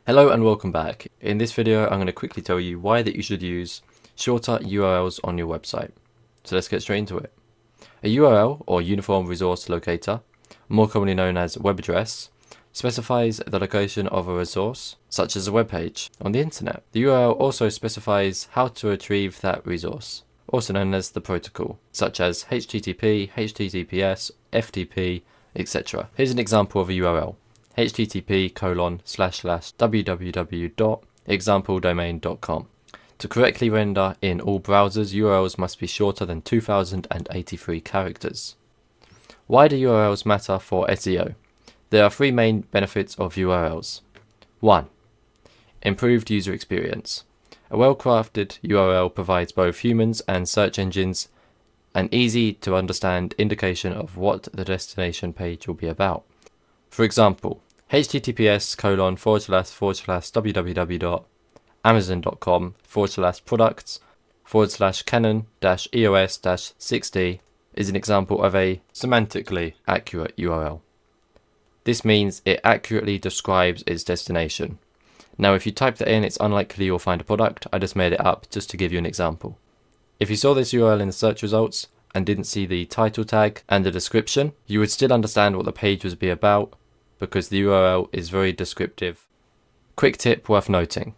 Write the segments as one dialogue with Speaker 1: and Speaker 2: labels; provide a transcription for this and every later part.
Speaker 1: Hello and welcome back. In this video I'm going to quickly tell you why that you should use shorter URLs on your website. So let's get straight into it. A URL, or Uniform Resource Locator, more commonly known as web address, specifies the location of a resource, such as a web page, on the internet. The URL also specifies how to retrieve that resource, also known as the protocol, such as HTTP, HTTPS, FTP, etc. Here's an example of a URL. http://www.exampledomain.com. To correctly render in all browsers, URLs must be shorter than 2083 characters. Why do URLs matter for SEO? There are three main benefits of URLs. 1. Improved user experience. A well-crafted URL provides both humans and search engines an easy to understand indication of what the destination page will be about. For example, https://www.amazon.com/products/canon-EOS-6D is an example of a semantically accurate URL. This means it accurately describes its destination. Now if you type that in, it's unlikely you'll find a product. I just made it up just to give you an example. If you saw this URL in the search results and didn't see the title tag and the description, you would still understand what the page would be about, because the URL is very descriptive. Quick tip worth noting.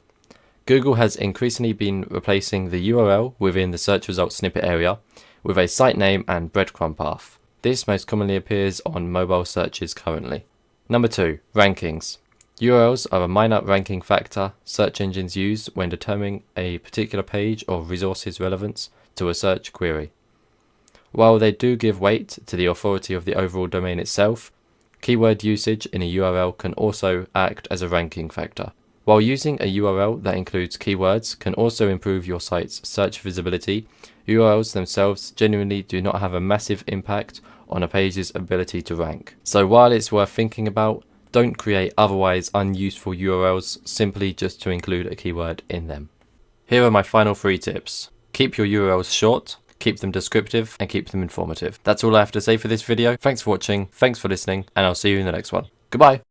Speaker 1: Google has increasingly been replacing the URL within the search results snippet area with a site name and breadcrumb path. This most commonly appears on mobile searches currently. Number 2. Rankings. URLs are a minor ranking factor search engines use when determining a particular page or resource's relevance to a search query. While they do give weight to the authority of the overall domain itself, keyword usage in a URL can also act as a ranking factor. While using a URL that includes keywords can also improve your site's search visibility, URLs themselves genuinely do not have a massive impact on a page's ability to rank. So while it's worth thinking about, don't create otherwise unuseful URLs simply just to include a keyword in them. Here are my final 3 tips. Keep your URLs short, keep them descriptive, and keep them informative. That's all I have to say for this video. Thanks for watching, thanks for listening, and I'll see you in the next one. Goodbye!